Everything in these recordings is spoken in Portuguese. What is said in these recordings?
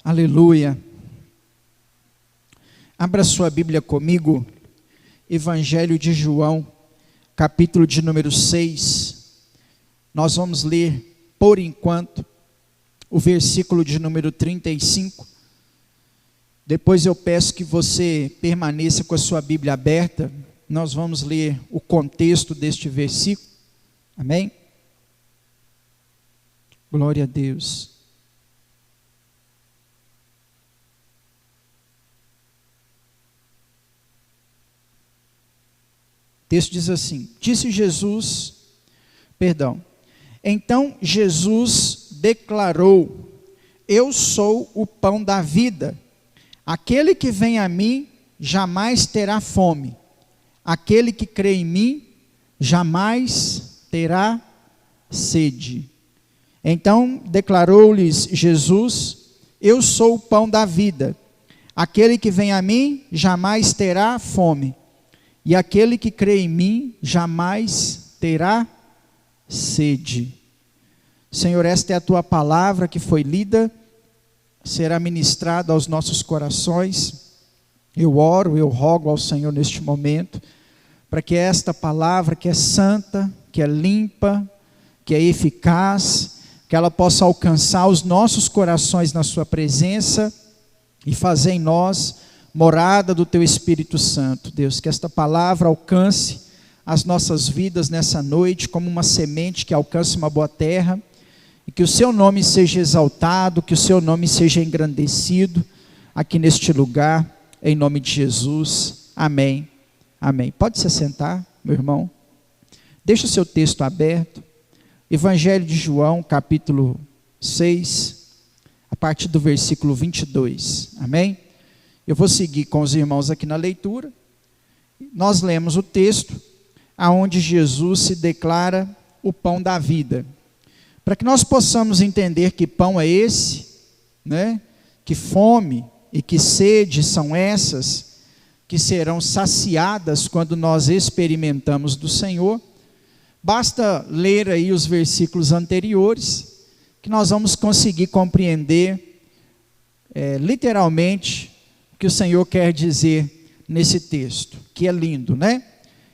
Aleluia. Abra sua Bíblia comigo, Evangelho de João, capítulo de número 6. Nós vamos ler, por enquanto, o versículo de número 35. Depois eu peço que você permaneça com a sua Bíblia aberta. Nós vamos ler o contexto deste versículo. Amém? Glória a Deus. O texto diz assim: Então Jesus declarou: Eu sou o pão da vida. Aquele que vem a mim jamais terá fome. Aquele que crê em mim jamais terá sede. Então declarou-lhes Jesus: Eu sou o pão da vida. Aquele que vem a mim jamais terá fome. E aquele que crê em mim jamais terá sede. Senhor, esta é a tua palavra que foi lida, será ministrada aos nossos corações. Eu oro, eu rogo ao Senhor neste momento, para que esta palavra que é santa, que é limpa, que é eficaz, que ela possa alcançar os nossos corações na sua presença e fazer em nós morada do teu Espírito Santo. Deus, que esta palavra alcance as nossas vidas nessa noite como uma semente que alcance uma boa terra, e que o seu nome seja exaltado, que o seu nome seja engrandecido aqui neste lugar, em nome de Jesus. Amém. Amém. Pode se assentar, meu irmão. Deixa o seu texto aberto. Evangelho de João, capítulo 6, a partir do versículo 22. Amém? Eu vou seguir com os irmãos aqui na leitura. Nós lemos o texto aonde Jesus se declara o pão da vida. Para que nós possamos entender que pão é esse, né? Que fome e que sede são essas que serão saciadas quando nós experimentamos do Senhor, basta ler aí os versículos anteriores, que nós vamos conseguir compreender literalmente o que o Senhor quer dizer nesse texto, que é lindo, né?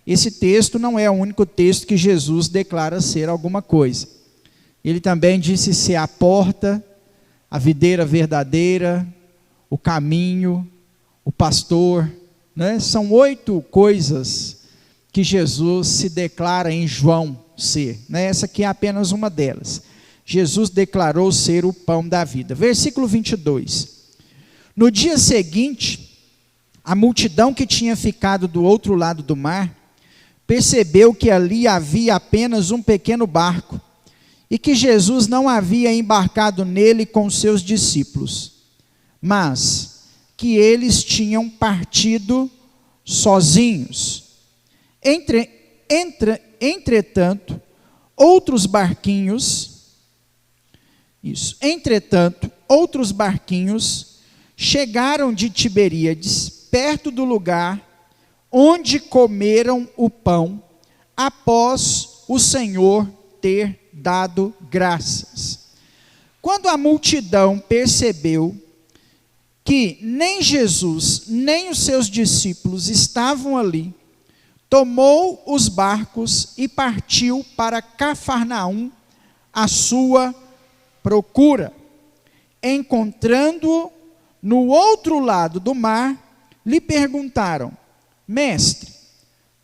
Esse texto não é o único texto que Jesus declara ser alguma coisa. Ele também disse ser a porta, a videira verdadeira, o caminho, o pastor, né? São 8 coisas que Jesus se declara em João ser, né? Essa aqui é apenas uma delas. Jesus declarou ser o pão da vida. Versículo 22. No dia seguinte, a multidão que tinha ficado do outro lado do mar percebeu que ali havia apenas um pequeno barco e que Jesus não havia embarcado nele com seus discípulos, mas que eles tinham partido sozinhos. Entretanto, outros barquinhos chegaram de Tiberíades, perto do lugar onde comeram o pão, após o Senhor ter dado graças. Quando a multidão percebeu que nem Jesus, nem os seus discípulos estavam ali, tomou os barcos e partiu para Cafarnaum à sua procura. Encontrando-o no outro lado do mar, lhe perguntaram: Mestre,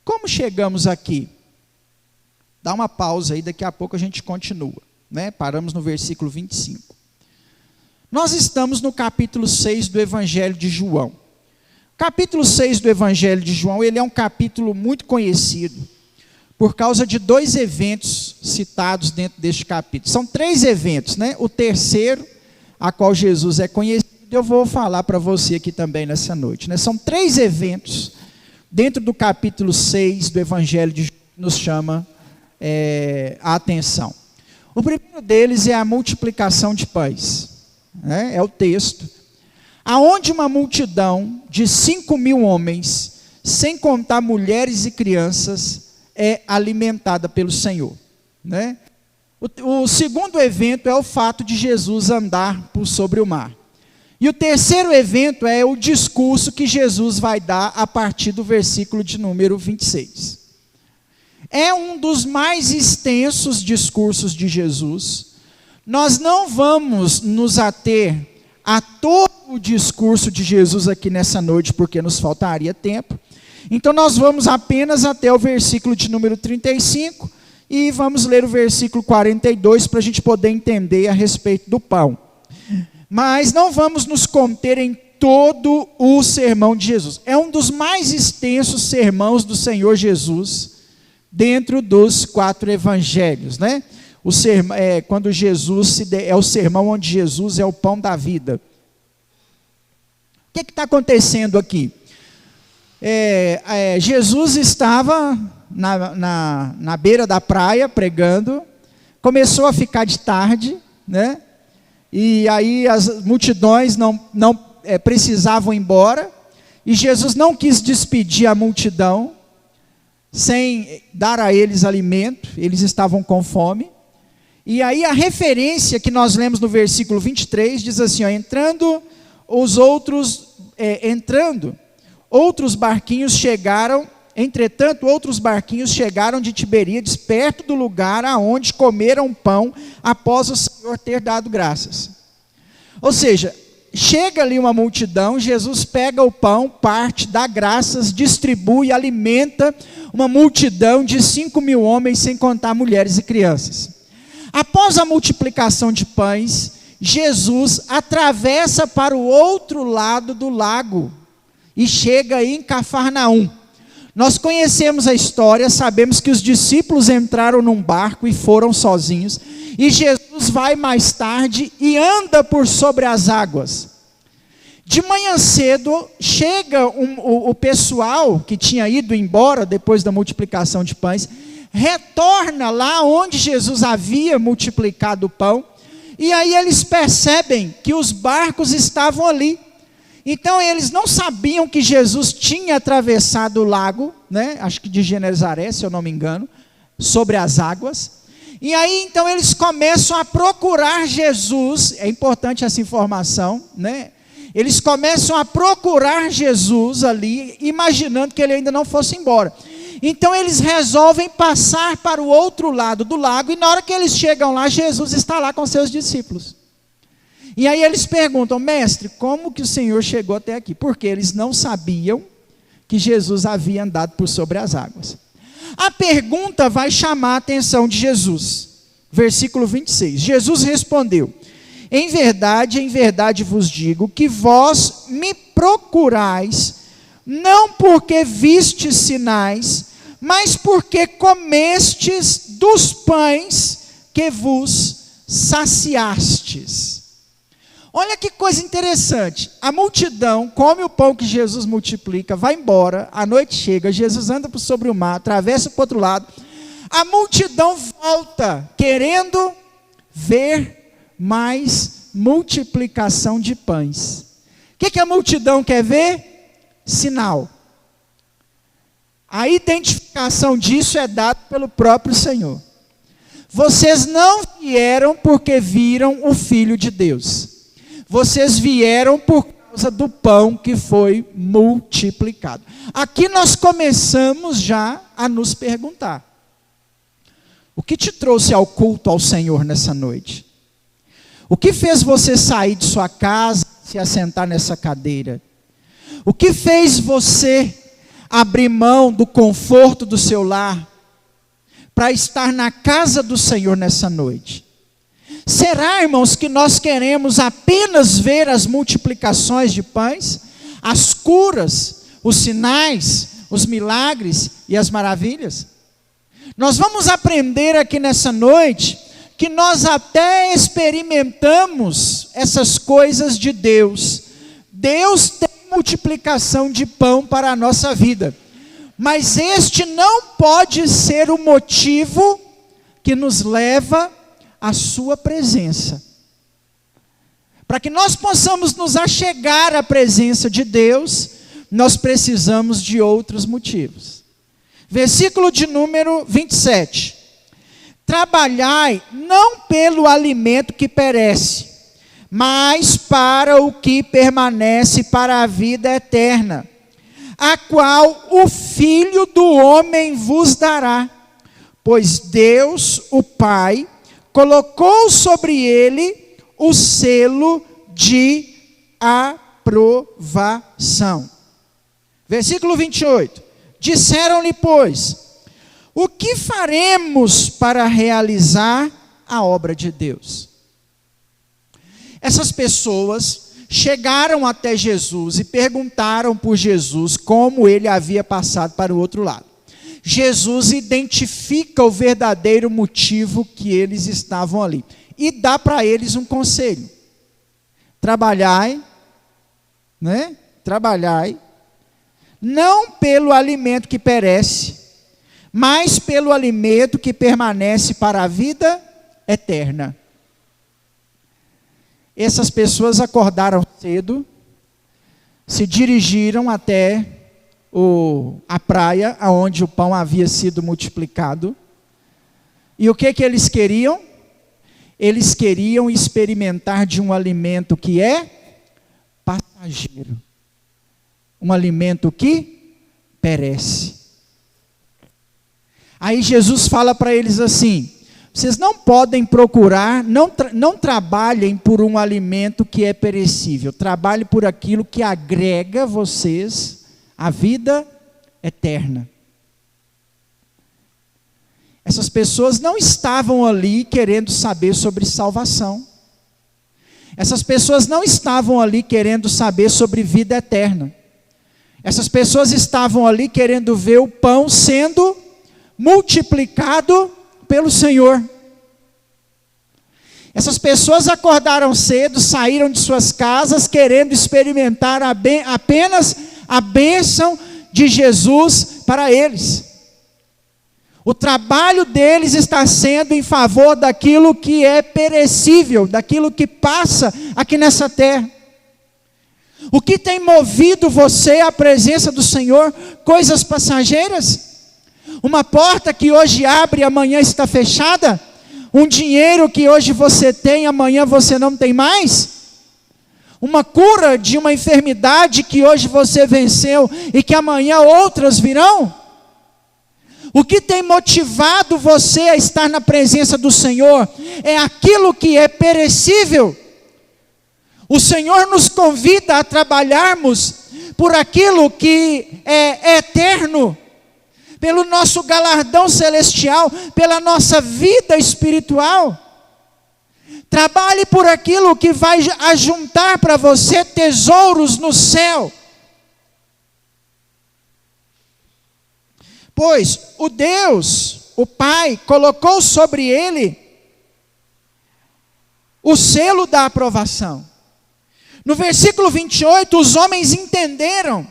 como chegamos aqui? Dá uma pausa aí, daqui a pouco a gente continua, né? Paramos no versículo 25. Nós estamos no capítulo 6 do Evangelho de João. O capítulo 6 do Evangelho de João, ele é um capítulo muito conhecido, por causa de 2 eventos citados dentro deste capítulo. São 3 eventos, né? O terceiro, a qual Jesus é conhecido, eu vou falar para você aqui também nessa noite, né? São 3 eventos dentro do capítulo 6 do Evangelho de João que nos chama a atenção. O primeiro deles é a multiplicação de pães, né? É o texto, aonde uma multidão de 5.000 homens, sem contar mulheres e crianças, é alimentada pelo Senhor, né? O segundo evento é o fato de Jesus andar por sobre o mar. E o terceiro evento é o discurso que Jesus vai dar a partir do versículo de número 26. É um dos mais extensos discursos de Jesus. Nós não vamos nos ater a todo o discurso de Jesus aqui nessa noite, porque nos faltaria tempo. Então nós vamos apenas até o versículo de número 35 e vamos ler o versículo 42 para a gente poder entender a respeito do pão. Mas não vamos nos conter em todo o sermão de Jesus. É um dos mais extensos sermões do Senhor Jesus dentro dos 4 evangelhos, né? O sermão, quando Jesus é o sermão onde Jesus é o pão da vida. O que está acontecendo aqui? Jesus estava na beira da praia pregando, começou a ficar de tarde, né? E aí as multidões não precisavam ir embora, e Jesus não quis despedir a multidão, sem dar a eles alimento, eles estavam com fome. E aí a referência que nós lemos no versículo 23, diz assim, ó, entrando outros barquinhos chegaram, entretanto outros barquinhos chegaram de Tiberíades, perto do lugar aonde comeram pão, após o Senhor ter dado graças. Ou seja, chega ali uma multidão, Jesus pega o pão, parte, dá graças, distribui, alimenta uma multidão de 5.000 homens, sem contar mulheres e crianças. Após a multiplicação de pães, Jesus atravessa para o outro lado do lago e chega em Cafarnaum. Nós conhecemos a história, sabemos que os discípulos entraram num barco e foram sozinhos, e Jesus vai mais tarde e anda por sobre as águas. De manhã cedo, chega o pessoal que tinha ido embora depois da multiplicação de pães, retorna lá onde Jesus havia multiplicado o pão, e aí eles percebem que os barcos estavam ali. Então eles não sabiam que Jesus tinha atravessado o lago, né? Acho que de Genezaré, se eu não me engano, sobre as águas. E aí então eles começam a procurar Jesus, é importante essa informação, né? Eles começam a procurar Jesus ali, imaginando que ele ainda não fosse embora. Então eles resolvem passar para o outro lado do lago, e na hora que eles chegam lá, Jesus está lá com seus discípulos. E aí eles perguntam, mestre, como que o Senhor chegou até aqui? Porque eles não sabiam que Jesus havia andado por sobre as águas. A pergunta vai chamar a atenção de Jesus. Versículo 26. Jesus respondeu, em verdade vos digo, que vós me procurais, não porque vistes sinais, mas porque comestes dos pães que vos saciastes. Olha que coisa interessante, a multidão come o pão que Jesus multiplica, vai embora, a noite chega, Jesus anda por sobre o mar, atravessa para o outro lado, a multidão volta, querendo ver mais multiplicação de pães. O que a multidão quer ver? Sinal. A identificação disso é dada pelo próprio Senhor. Vocês não vieram porque viram o Filho de Deus. Vocês vieram por causa do pão que foi multiplicado. Aqui nós começamos já a nos perguntar: o que te trouxe ao culto ao Senhor nessa noite? O que fez você sair de sua casa e se assentar nessa cadeira? O que fez você abrir mão do conforto do seu lar para estar na casa do Senhor nessa noite? Será, irmãos, que nós queremos apenas ver as multiplicações de pães, as curas, os sinais, os milagres e as maravilhas? Nós vamos aprender aqui nessa noite que nós até experimentamos essas coisas de Deus. Deus tem multiplicação de pão para a nossa vida, mas este não pode ser o motivo que nos leva à sua presença. Para que nós possamos nos achegar à presença de Deus, nós precisamos de outros motivos. Versículo de número 27. Trabalhai não pelo alimento que perece, mas para o que permanece para a vida eterna, a qual o Filho do Homem vos dará, pois Deus, o Pai, colocou sobre ele o selo de aprovação. Versículo 28. Disseram-lhe, pois, o que faremos para realizar a obra de Deus? Essas pessoas chegaram até Jesus e perguntaram por Jesus como ele havia passado para o outro lado. Jesus identifica o verdadeiro motivo que eles estavam ali e dá para eles um conselho: trabalhai, trabalhai, não pelo alimento que perece, mas pelo alimento que permanece para a vida eterna. Essas pessoas acordaram cedo, se dirigiram até a praia, onde o pão havia sido multiplicado. E o que eles queriam? Eles queriam experimentar de um alimento que é passageiro. Um alimento que perece. Aí Jesus fala para eles assim: vocês não podem procurar, não trabalhem por um alimento que é perecível. Trabalhem por aquilo que agrega vocês a vida eterna. Essas pessoas não estavam ali querendo saber sobre salvação. Essas pessoas não estavam ali querendo saber sobre vida eterna. Essas pessoas estavam ali querendo ver o pão sendo multiplicado pelo Senhor. Essas pessoas acordaram cedo, saíram de suas casas querendo experimentar apenas a bênção de Jesus para eles. O trabalho deles está sendo em favor daquilo que é perecível, daquilo que passa aqui nessa terra. O que tem movido você à presença do Senhor? Coisas passageiras? Uma porta que hoje abre e amanhã está fechada? Um dinheiro que hoje você tem, amanhã você não tem mais? Uma cura de uma enfermidade que hoje você venceu e que amanhã outras virão? O que tem motivado você a estar na presença do Senhor é aquilo que é perecível. O Senhor nos convida a trabalharmos por aquilo que é eterno, pelo nosso galardão celestial, pela nossa vida espiritual. Trabalhe por aquilo que vai ajuntar para você tesouros no céu. Pois o Deus, o Pai, colocou sobre ele o selo da aprovação. No versículo 28, os homens entenderam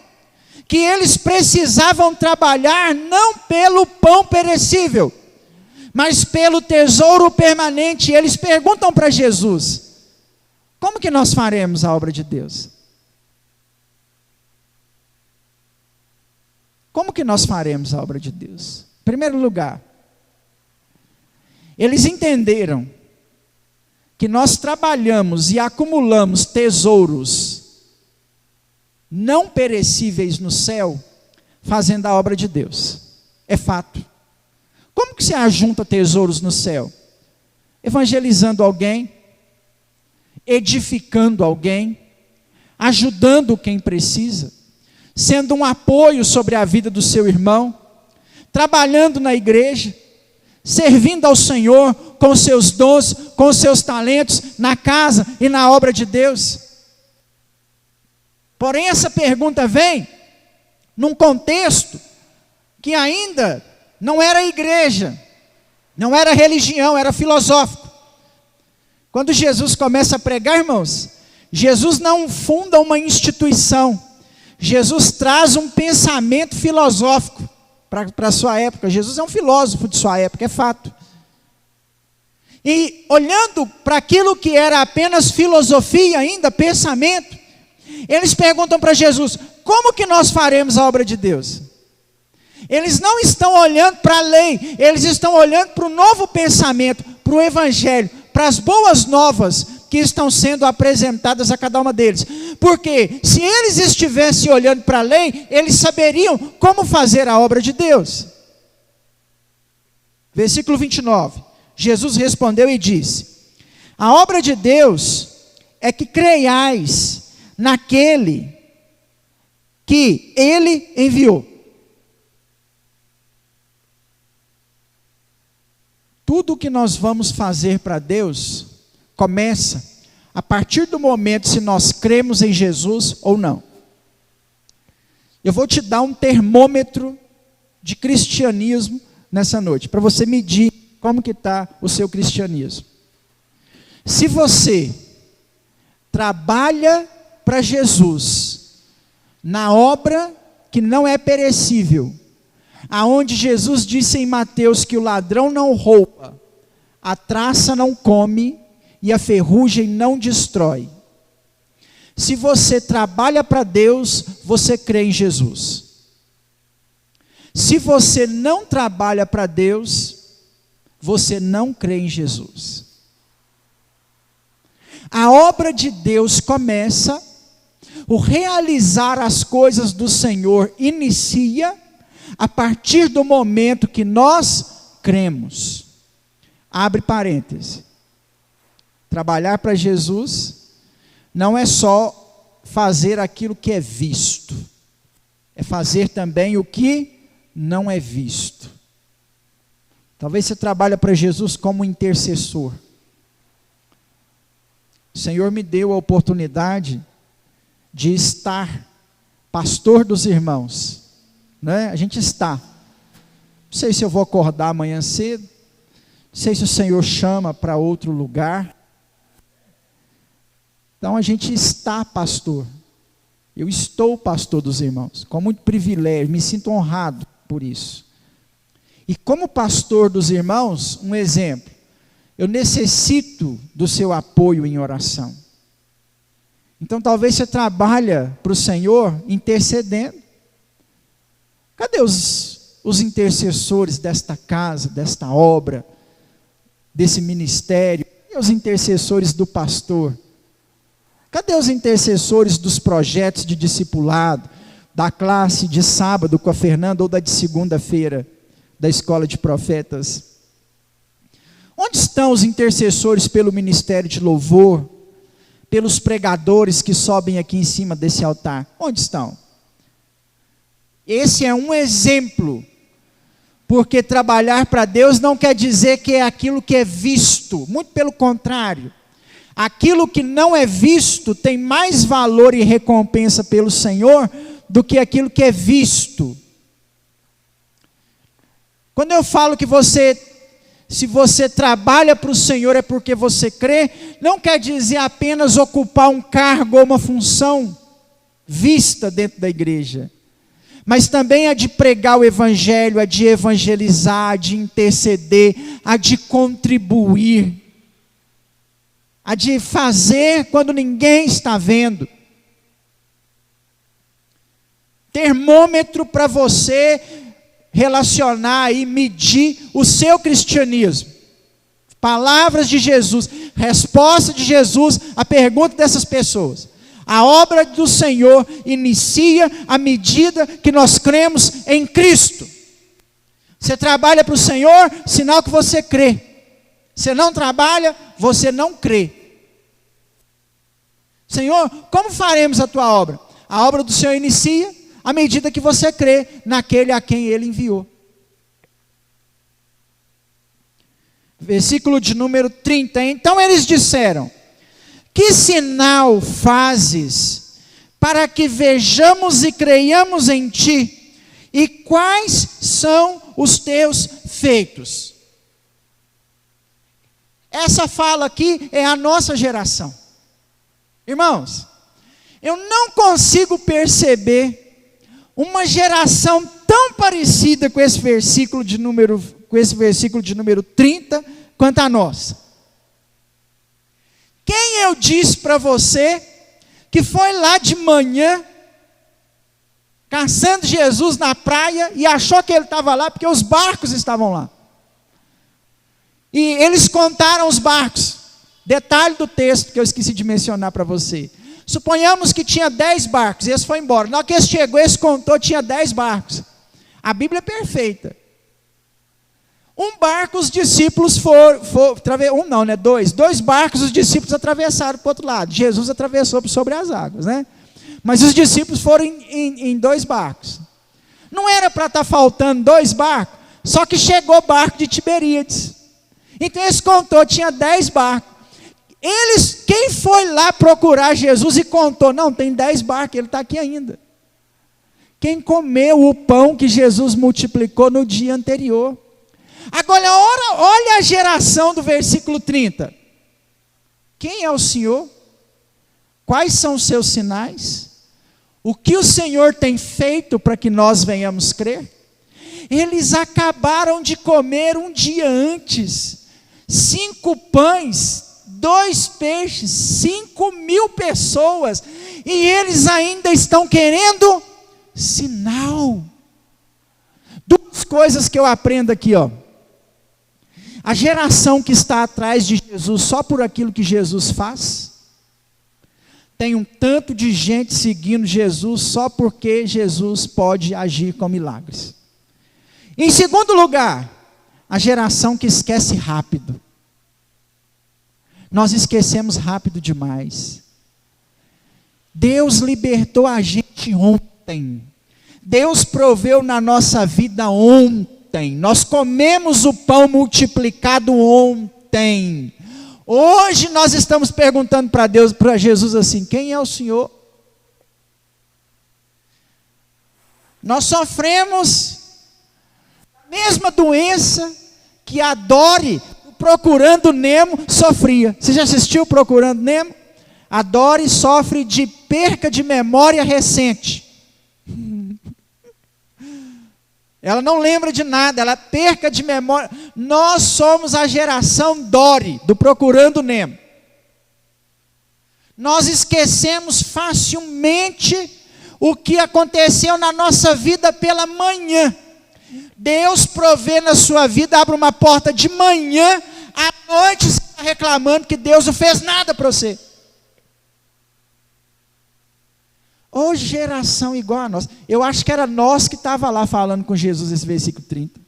que eles precisavam trabalhar não pelo pão perecível, mas pelo tesouro permanente. E eles perguntam para Jesus: como que nós faremos a obra de Deus? Como que nós faremos a obra de Deus? Em primeiro lugar, eles entenderam que nós trabalhamos e acumulamos tesouros não perecíveis no céu, fazendo a obra de Deus. É fato. Como que você ajunta tesouros no céu? Evangelizando alguém, edificando alguém, ajudando quem precisa, sendo um apoio sobre a vida do seu irmão, trabalhando na igreja, servindo ao Senhor com seus dons, com seus talentos, na casa e na obra de Deus. Porém, essa pergunta vem num contexto que ainda não era igreja, não era religião, era filosófico. Quando Jesus começa a pregar, irmãos, Jesus não funda uma instituição, Jesus traz um pensamento filosófico para a sua época. Jesus é um filósofo de sua época, é fato. E olhando para aquilo que era apenas filosofia ainda, pensamento, eles perguntam para Jesus: como que nós faremos a obra de Deus? Eles não estão olhando para a lei, eles estão olhando para o novo pensamento, para o evangelho, para as boas novas, que estão sendo apresentadas a cada uma deles. Porque se eles estivessem olhando para a lei, eles saberiam como fazer a obra de Deus. Versículo 29. Jesus respondeu e disse: a obra de Deus é que creiais naquele que Ele enviou. Tudo o que nós vamos fazer para Deus começa a partir do momento se nós cremos em Jesus ou não. Eu vou te dar um termômetro de cristianismo nessa noite, para você medir como que está o seu cristianismo. Se você trabalha para Jesus na obra que não é perecível, aonde Jesus disse em Mateus que o ladrão não rouba, a traça não come e a ferrugem não destrói. Se você trabalha para Deus, você crê em Jesus. Se você não trabalha para Deus, você não crê em Jesus. A obra de Deus começa, o realizar as coisas do Senhor inicia a partir do momento que nós cremos. Abre parênteses. Trabalhar para Jesus não é só fazer aquilo que é visto, é fazer também o que não é visto. Talvez você trabalhe para Jesus como intercessor. O Senhor me deu a oportunidade de estar pastor dos irmãos, né? A gente está. Não sei se eu vou acordar amanhã cedo, não sei se o Senhor chama para outro lugar. Então a gente está pastor. Eu estou pastor dos irmãos, com muito privilégio, me sinto honrado por isso. E como pastor dos irmãos, um exemplo, eu necessito do seu apoio em oração. Então talvez você trabalhe para o Senhor intercedendo. Cadê os intercessores desta casa, desta obra, desse ministério? Cadê os intercessores do pastor? Cadê os intercessores dos projetos de discipulado, da classe de sábado com a Fernanda ou da de segunda-feira da escola de profetas? Onde estão os intercessores pelo ministério de louvor, pelos pregadores que sobem aqui em cima desse altar? Onde estão? Esse é um exemplo, porque trabalhar para Deus não quer dizer que é aquilo que é visto, muito pelo contrário. Aquilo que não é visto tem mais valor e recompensa pelo Senhor do que aquilo que é visto. Quando eu falo que se você trabalha para o Senhor é porque você crê, não quer dizer apenas ocupar um cargo ou uma função vista dentro da igreja, mas também a de pregar o evangelho, a de evangelizar, a de interceder, a de contribuir, a de fazer quando ninguém está vendo. Termômetro para você relacionar e medir o seu cristianismo. Palavras de Jesus, resposta de Jesus à pergunta dessas pessoas. A obra do Senhor inicia à medida que nós cremos em Cristo. Você trabalha para o Senhor, sinal que você crê. Você não trabalha, você não crê. Senhor, como faremos a tua obra? A obra do Senhor inicia à medida que você crê naquele a quem Ele enviou. Versículo de número 30. Então eles disseram: que sinal fazes para que vejamos e creiamos em ti? E quais são os teus feitos? Essa fala aqui é a nossa geração. Irmãos, eu não consigo perceber uma geração tão parecida com esse versículo de número 30 quanto a nossa. Quem eu disse para você que foi lá de manhã caçando Jesus na praia e achou que ele estava lá porque os barcos estavam lá? E eles contaram os barcos. Detalhe do texto que eu esqueci de mencionar para você. Suponhamos que tinha 10 barcos, esse foi embora. Na hora que esse chegou, esse contou, tinha 10 barcos. A Bíblia é perfeita. Um barco os discípulos dois barcos os discípulos atravessaram para o outro lado. Jesus atravessou sobre as águas, né? Mas os discípulos foram em 2 barcos. Não era para estar faltando 2 barcos, só que chegou o barco de Tiberíades. Então esse contou, tinha 10 barcos. Quem foi lá procurar Jesus e contou? Não, tem 10 barcos, ele está aqui ainda. Quem comeu o pão que Jesus multiplicou no dia anterior. Agora, olha a geração do versículo 30. Quem é o Senhor? Quais são os seus sinais? O que o Senhor tem feito para que nós venhamos crer? Eles acabaram de comer um dia antes 5 pães, 2 peixes, 5.000 pessoas, e eles ainda estão querendo sinal. 2 coisas que eu aprendo aqui, ó. A geração que está atrás de Jesus só por aquilo que Jesus faz, tem um tanto de gente seguindo Jesus só porque Jesus pode agir com milagres. Em segundo lugar, a geração que esquece rápido. Nós esquecemos rápido demais. Deus libertou a gente ontem. Deus proveu na nossa vida ontem. Nós comemos o pão multiplicado ontem. Hoje nós estamos perguntando para Deus, para Jesus assim: quem é o Senhor? Nós sofremos a mesma doença que a Dory, Procurando Nemo, sofria. Você já assistiu Procurando Nemo? A Dory sofre de perca de memória recente. Ela não lembra de nada, ela perca de memória. Nós somos a geração Dory, do Procurando Nemo. Nós esquecemos facilmente o que aconteceu na nossa vida pela manhã. Deus provê na sua vida, abre uma porta de manhã, à noite você está reclamando que Deus não fez nada para você. Ô geração igual a nós. Eu acho que era nós que estava lá falando com Jesus esse versículo 30.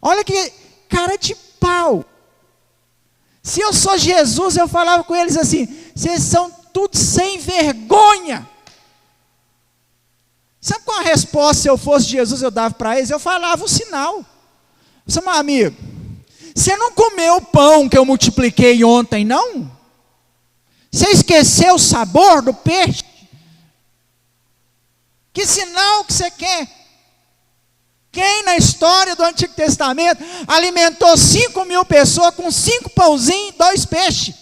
Olha que cara de pau. Se eu sou Jesus, eu falava com eles assim: vocês são tudo sem vergonha. Sabe qual a resposta, se eu fosse Jesus, eu dava para eles? Eu falava o sinal. Você, meu amigo, você não comeu o pão que eu multipliquei ontem, não? Você esqueceu o sabor do peixe? Que sinal que você quer? Quem na história do Antigo Testamento alimentou 5.000 pessoas com 5 pãozinhos e 2 peixes?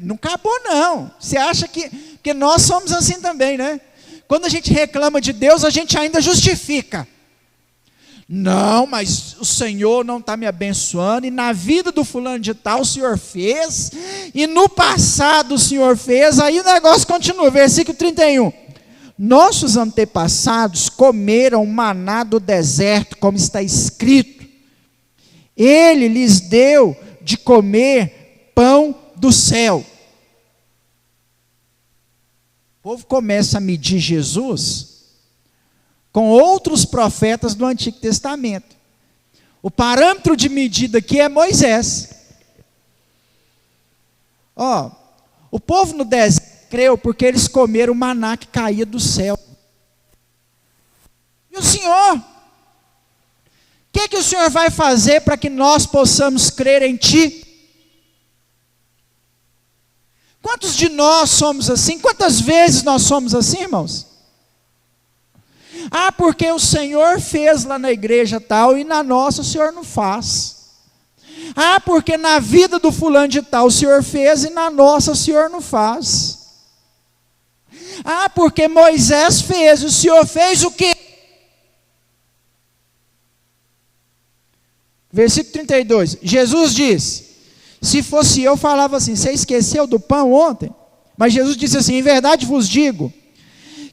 Não acabou não. Você acha que nós somos assim também, né? Quando a gente reclama de Deus, a gente ainda justifica. Não, mas o Senhor não está me abençoando, e na vida do fulano de tal o Senhor fez, e no passado o Senhor fez, aí o negócio continua, versículo 31. Nossos antepassados comeram maná do deserto, como está escrito. Ele lhes deu de comer pão do céu. O povo começa a medir Jesus com outros profetas do Antigo Testamento. O parâmetro de medida aqui é Moisés. O povo no deserto creu porque eles comeram o maná que caía do céu. E o Senhor? O que o Senhor vai fazer para que nós possamos crer em Ti? Quantos de nós somos assim? Quantas vezes nós somos assim, irmãos? Porque o Senhor fez lá na igreja tal, e na nossa o Senhor não faz. Porque na vida do fulano de tal o Senhor fez, e na nossa o Senhor não faz. Porque Moisés fez, o Senhor fez o quê? Versículo 32, Jesus diz: se fosse eu, falava assim: você esqueceu do pão ontem? Mas Jesus disse assim: em verdade vos digo,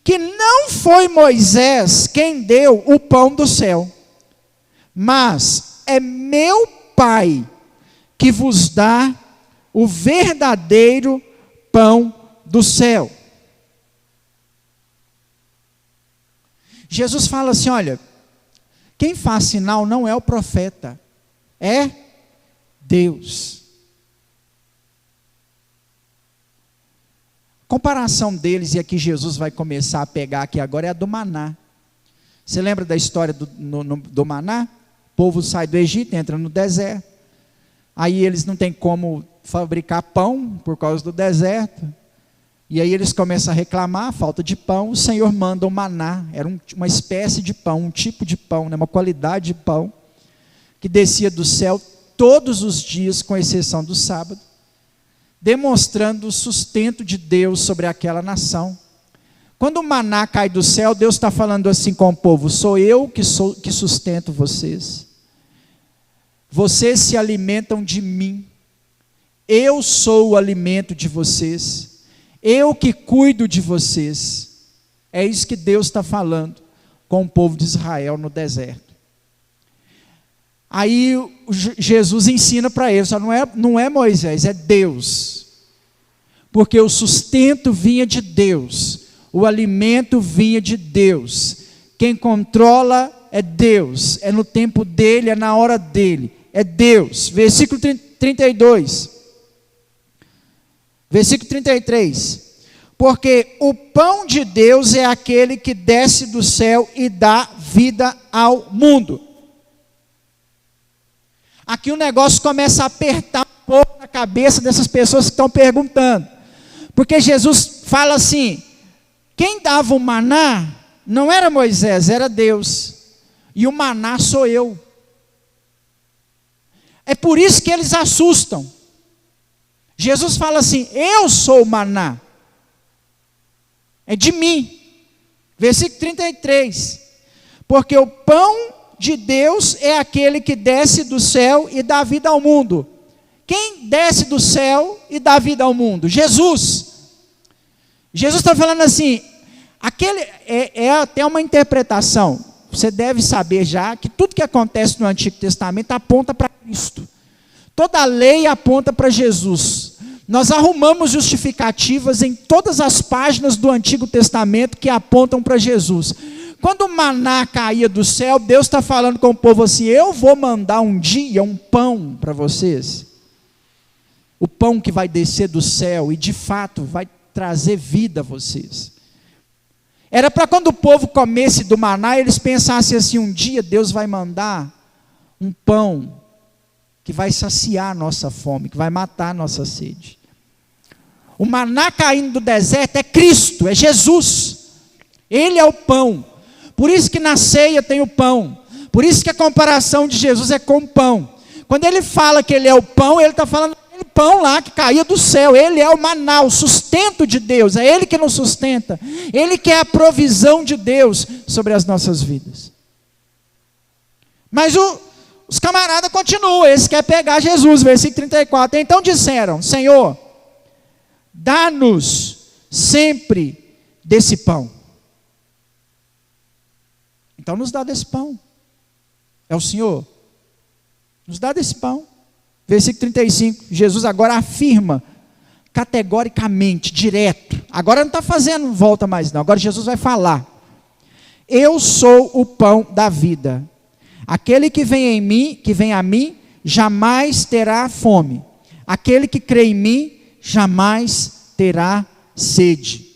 que não foi Moisés quem deu o pão do céu, mas é meu Pai que vos dá o verdadeiro pão do céu. Jesus fala assim, olha, quem faz sinal não é o profeta, é Deus. A comparação deles, e aqui Jesus vai começar a pegar aqui agora, é a do maná. Você lembra da história do maná? O povo sai do Egito, entra no deserto. Aí eles não têm como fabricar pão por causa do deserto. E aí eles começam a reclamar, falta de pão. O Senhor manda o maná, era uma espécie de pão, um tipo de pão, né, uma qualidade de pão, que descia do céu todos os dias, com exceção do sábado, demonstrando o sustento de Deus sobre aquela nação. Quando o maná cai do céu, Deus está falando assim com o povo: sou eu que sustento vocês. Vocês se alimentam de mim. Eu sou o alimento de vocês. Eu que cuido de vocês. É isso que Deus está falando com o povo de Israel no deserto. Aí Jesus ensina para eles: não é Moisés, é Deus. Porque o sustento vinha de Deus. O alimento vinha de Deus. Quem controla é Deus. É no tempo dele, é na hora dele. É Deus. Versículo 32. Versículo 33. Porque o pão de Deus é aquele que desce do céu e dá vida ao mundo. Aqui o negócio começa a apertar um pouco na cabeça dessas pessoas que estão perguntando. Porque Jesus fala assim: quem dava o maná não era Moisés, era Deus. E o maná sou eu. É por isso que eles assustam. Jesus fala assim: eu sou o maná. É de mim. Versículo 33. Porque o pão de Deus é aquele que desce do céu e dá vida ao mundo. Quem desce do céu e dá vida ao mundo? Jesus. Jesus está falando assim, é até uma interpretação. Você deve saber já que tudo que acontece no Antigo Testamento aponta para Cristo. Toda a lei aponta para Jesus. Nós arrumamos justificativas em todas as páginas do Antigo Testamento que apontam para Jesus. Quando o maná caía do céu, Deus está falando com o povo assim: eu vou mandar um dia um pão para vocês. O pão que vai descer do céu e de fato vai trazer vida a vocês. Era para quando o povo comesse do maná, eles pensassem assim: um dia Deus vai mandar um pão que vai saciar a nossa fome, que vai matar a nossa sede. O maná caindo do deserto é Cristo, é Jesus. Ele é o pão. Por isso que na ceia tem o pão. Por isso que a comparação de Jesus é com o pão. Quando ele fala que ele é o pão, ele está falando daquele pão lá que caía do céu. Ele é o maná, o sustento de Deus. É ele que nos sustenta. Ele que é a provisão de Deus sobre as nossas vidas. Mas os camaradas continuam, eles querem pegar Jesus, versículo 34. Então disseram: Senhor, dá-nos sempre desse pão. Então nos dá desse pão. É o Senhor. Nos dá desse pão. Versículo 35. Jesus agora afirma categoricamente, direto. Agora não está fazendo volta mais não. Agora Jesus vai falar: eu sou o pão da vida. Aquele que vem a mim, jamais terá fome. Aquele que crê em mim, jamais terá sede.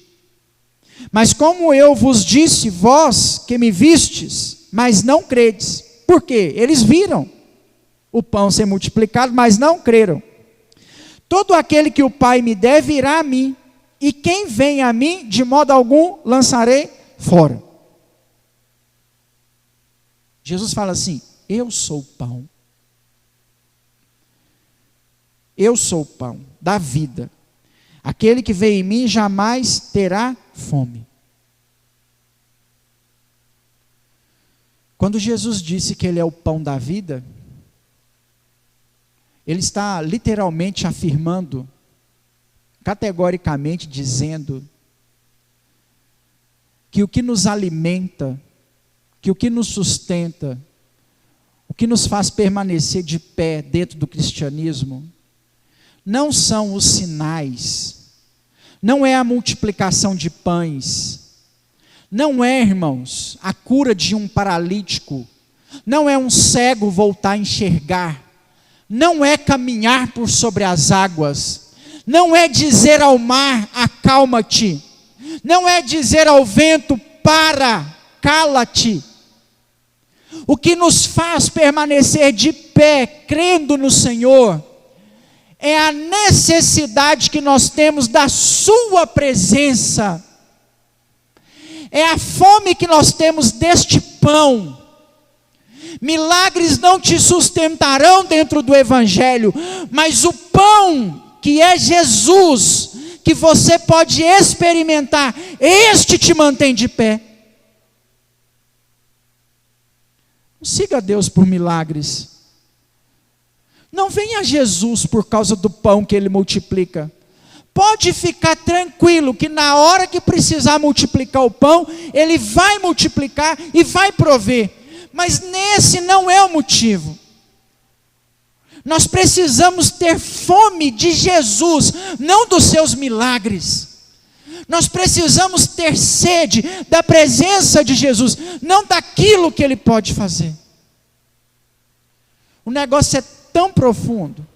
Mas como eu vos disse, vós que me vistes, mas não credes. Por quê? Eles viram o pão ser multiplicado, mas não creram. Todo aquele que o Pai me der virá a mim, e quem vem a mim, de modo algum lançarei fora. Jesus fala assim: eu sou o pão. Eu sou o pão da vida. Aquele que vem em mim jamais terá fome. Quando Jesus disse que ele é o pão da vida, ele está literalmente afirmando, categoricamente dizendo, que o que nos alimenta, que o que nos sustenta, o que nos faz permanecer de pé dentro do cristianismo não são os sinais, não é a multiplicação de pães, não é, irmãos, a cura de um paralítico, não é um cego voltar a enxergar, não é caminhar por sobre as águas, não é dizer ao mar, acalma-te, não é dizer ao vento, para, cala-te. O que nos faz permanecer de pé, crendo no Senhor, é a necessidade que nós temos da sua presença, é a fome que nós temos deste pão. Milagres não te sustentarão dentro do Evangelho, mas o pão que é Jesus, que você pode experimentar, este te mantém de pé. Não siga Deus por milagres. Não venha a Jesus por causa do pão que Ele multiplica. Pode ficar tranquilo que na hora que precisar multiplicar o pão, Ele vai multiplicar e vai prover. Mas nesse não é o motivo. Nós precisamos ter fome de Jesus, não dos seus milagres. Nós precisamos ter sede da presença de Jesus, não daquilo que Ele pode fazer. O negócio é tão profundo.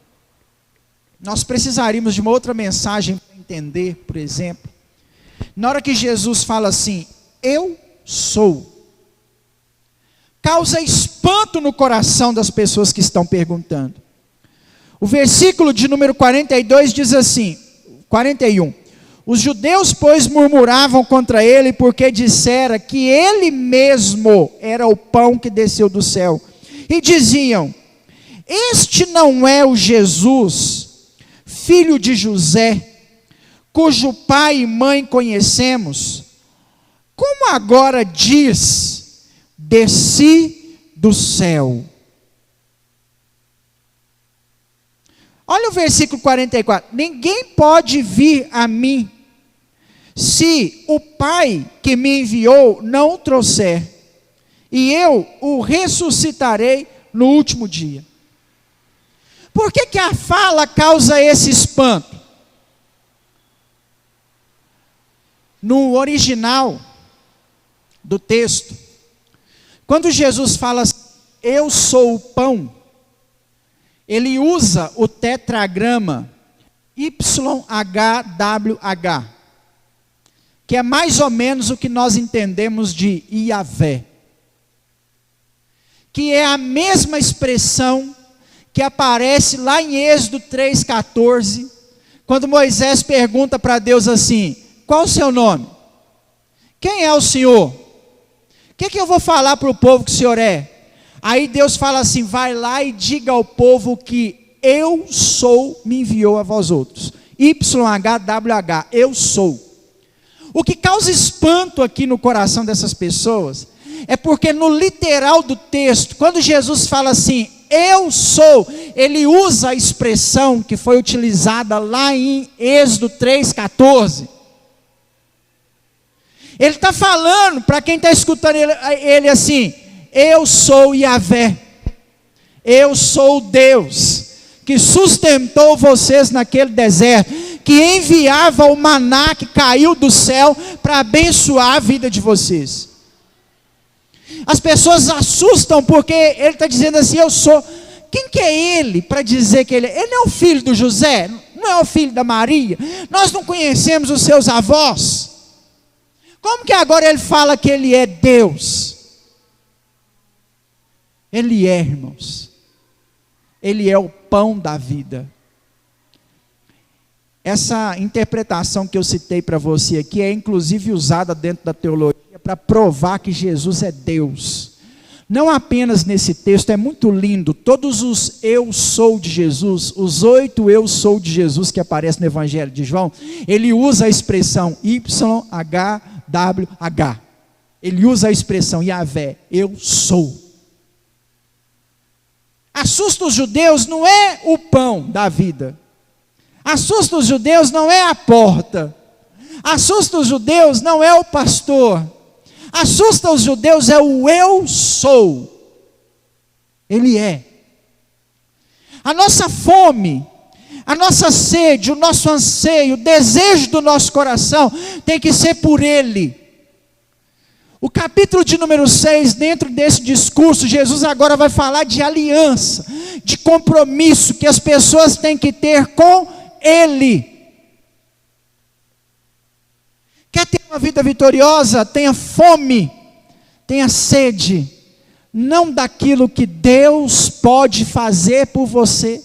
Nós precisaríamos de uma outra mensagem para entender, por exemplo. Na hora que Jesus fala assim, eu sou, causa espanto no coração das pessoas que estão perguntando. O versículo de número 42 diz assim, 41. Os judeus, pois, murmuravam contra ele, porque dissera que ele mesmo era o pão que desceu do céu. E diziam, este não é o Jesus, filho de José, cujo pai e mãe conhecemos? Como agora diz, desci do céu? Olha o versículo 44. Ninguém pode vir a mim, se o Pai que me enviou não o trouxer, e eu o ressuscitarei no último dia. Por que a fala causa esse espanto? No original do texto, quando Jesus fala, eu sou o pão, ele usa o tetragrama YHWH, que é mais ou menos o que nós entendemos de Yahvé, que é a mesma expressão que aparece lá em Êxodo 3,14, quando Moisés pergunta para Deus assim, qual o seu nome? Quem é o Senhor? O que eu vou falar para o povo que o Senhor é? Aí Deus fala assim, vai lá e diga ao povo que eu sou, me enviou a vós outros. YHWH, eu sou. O que causa espanto aqui no coração dessas pessoas, é porque no literal do texto, quando Jesus fala assim, eu sou, ele usa a expressão que foi utilizada lá em Êxodo 3,14. Ele está falando, para quem está escutando ele assim, eu sou Yahvé, eu sou Deus, que sustentou vocês naquele deserto, que enviava o maná que caiu do céu, para abençoar a vida de vocês. As pessoas assustam, porque ele está dizendo assim, eu sou, quem que é ele, para dizer que ele é o filho do José, não é o filho da Maria, nós não conhecemos os seus avós, como que agora ele fala que ele é Deus? Ele é, irmãos, ele é o pão da vida. Essa interpretação que eu citei para você aqui, é inclusive usada dentro da teologia, para provar que Jesus é Deus. Não apenas nesse texto, é muito lindo, todos os eu sou de Jesus, os 8 eu sou de Jesus que aparecem no Evangelho de João, ele usa a expressão YHWH, ele usa a expressão Yahvé, eu sou. Assusta os judeus não é o pão da vida, assusta os judeus não é a porta, assusta os judeus não é o pastor, assusta os judeus é o eu sou. Ele é. A nossa fome, a nossa sede, o nosso anseio, o desejo do nosso coração tem que ser por Ele. O capítulo de número 6, dentro desse discurso, Jesus agora vai falar de aliança, de compromisso que as pessoas têm que ter com Ele. Quer ter uma vida vitoriosa? Tenha fome, tenha sede, não daquilo que Deus pode fazer por você,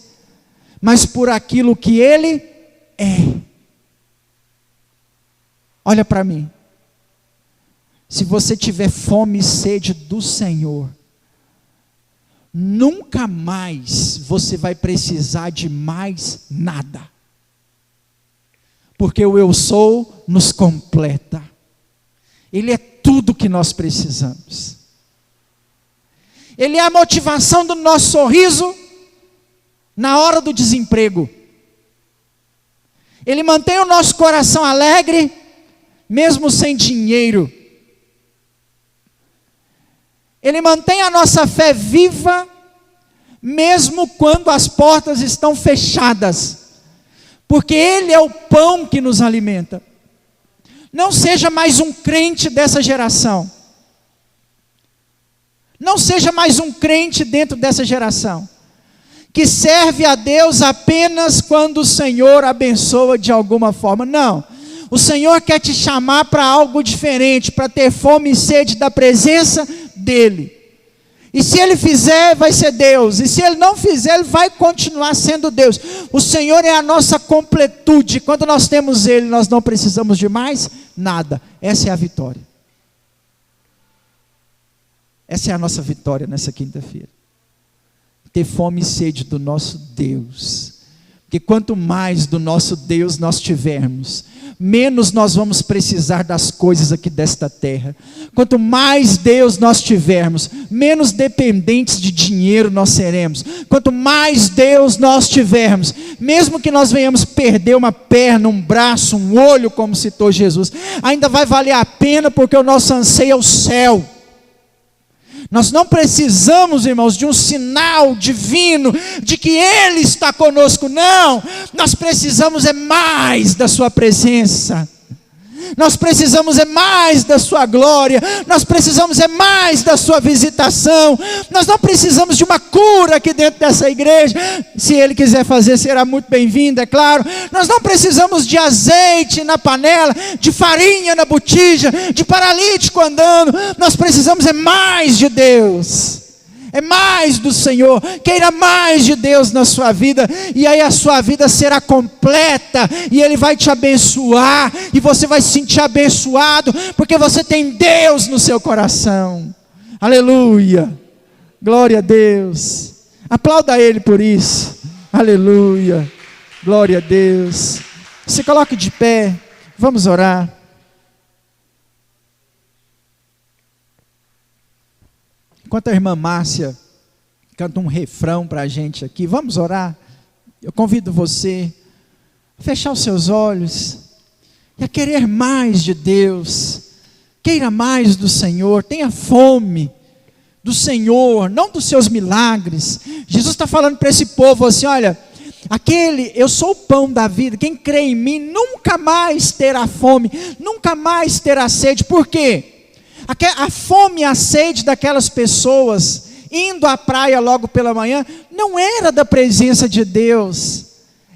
mas por aquilo que Ele é. Olha para mim. Se você tiver fome e sede do Senhor, nunca mais você vai precisar de mais nada. Porque o eu sou nos completa. Ele é tudo que nós precisamos. Ele é a motivação do nosso sorriso na hora do desemprego. Ele mantém o nosso coração alegre, mesmo sem dinheiro. Ele mantém a nossa fé viva, mesmo quando as portas estão fechadas. Porque Ele é o pão que nos alimenta. Não seja mais um crente dessa geração. Não seja mais um crente dentro dessa geração, que serve a Deus apenas quando o Senhor abençoa de alguma forma. Não. O Senhor quer te chamar para algo diferente, para ter fome e sede da presença dEle. E se Ele fizer, vai ser Deus. E se Ele não fizer, Ele vai continuar sendo Deus. O Senhor é a nossa completude. Quando nós temos Ele, nós não precisamos de mais nada. Essa é a vitória. Essa é a nossa vitória nessa quinta-feira. Ter fome e sede do nosso Deus. Porque quanto mais do nosso Deus nós tivermos, menos nós vamos precisar das coisas aqui desta terra. Quanto mais Deus nós tivermos, menos dependentes de dinheiro nós seremos. Quanto mais Deus nós tivermos, mesmo que nós venhamos perder uma perna, um braço, um olho, como citou Jesus, ainda vai valer a pena, porque o nosso anseio é o céu. Nós não precisamos, irmãos, de um sinal divino, de que Ele está conosco, não. Nós precisamos é mais da sua presença. Nós precisamos é mais da sua glória. Nós precisamos é mais da sua visitação. Nós não precisamos de uma cura aqui dentro dessa igreja. Se Ele quiser fazer, será muito bem-vindo, é claro. Nós não precisamos de azeite na panela, de farinha na botija, de paralítico andando. Nós precisamos é mais de Deus. É mais do Senhor. Queira mais de Deus na sua vida, e aí a sua vida será completa, e Ele vai te abençoar, e você vai se sentir abençoado, porque você tem Deus no seu coração. Aleluia, glória a Deus. Aplauda Ele por isso. Aleluia, glória a Deus. Se coloque de pé, vamos orar. Enquanto a irmã Márcia canta um refrão para a gente aqui, vamos orar. Eu convido você a fechar os seus olhos e a querer mais de Deus. Queira mais do Senhor, tenha fome do Senhor, não dos seus milagres. Jesus está falando para esse povo assim: olha, eu sou o pão da vida, quem crê em mim nunca mais terá fome, nunca mais terá sede. Por quê? A fome e a sede daquelas pessoas, indo à praia logo pela manhã, não era da presença de Deus,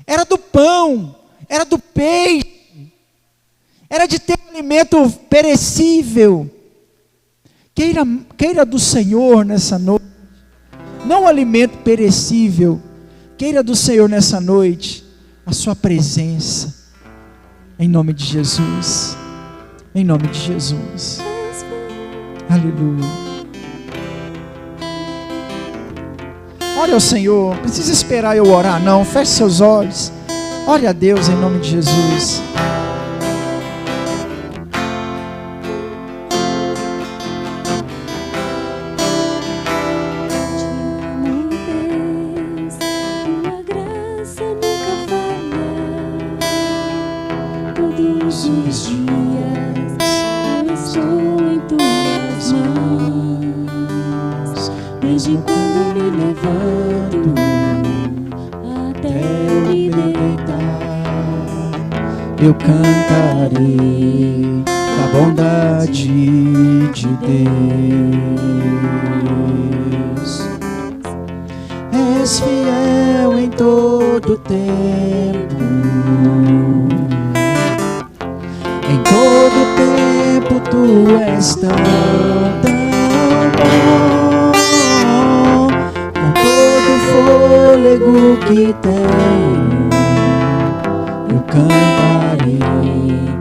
era do pão, era do peixe, era de ter um alimento perecível. Queira do Senhor nessa noite, não um alimento perecível, queira do Senhor nessa noite, a sua presença, em nome de Jesus, em nome de Jesus. Aleluia. Ore ao Senhor, não precisa esperar eu orar não, feche seus olhos, ore a Deus em nome de Jesus. Desde quando me levanto até eu me deitar, eu cantarei da bondade de Deus. És fiel em todo tempo, em todo tempo tu és tão bom. Com todo o fôlego que tenho, eu cantarei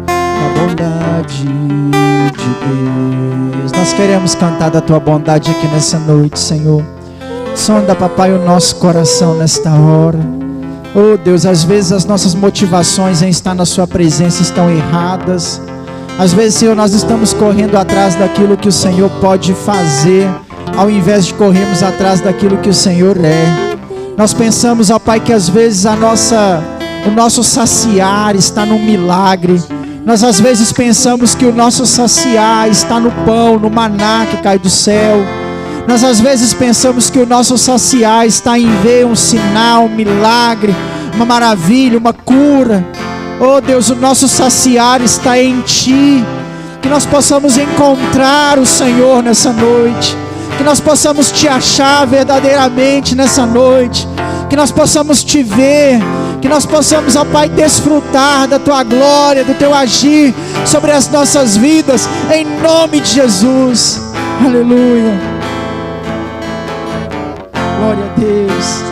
da bondade de Deus. Nós queremos cantar da tua bondade aqui nessa noite, Senhor. Sonda, papai, o nosso coração nesta hora. Oh Deus, às vezes as nossas motivações em estar na sua presença estão erradas. Às vezes, Senhor, nós estamos correndo atrás daquilo que o Senhor pode fazer, ao invés de corrermos atrás daquilo que o Senhor é. Nós pensamos, ó Pai, que às vezes o nosso saciar está no milagre. Nós às vezes pensamos que o nosso saciar está no pão, no maná que cai do céu. Nós às vezes pensamos que o nosso saciar está em ver um sinal, um milagre, uma maravilha, uma cura. Oh Deus, o nosso saciar está em Ti. Que nós possamos encontrar o Senhor nessa noite. Que nós possamos Te achar verdadeiramente nessa noite. Que nós possamos Te ver. Que nós possamos, ó Pai, desfrutar da Tua glória, do Teu agir sobre as nossas vidas, em nome de Jesus. Aleluia. Glória a Deus.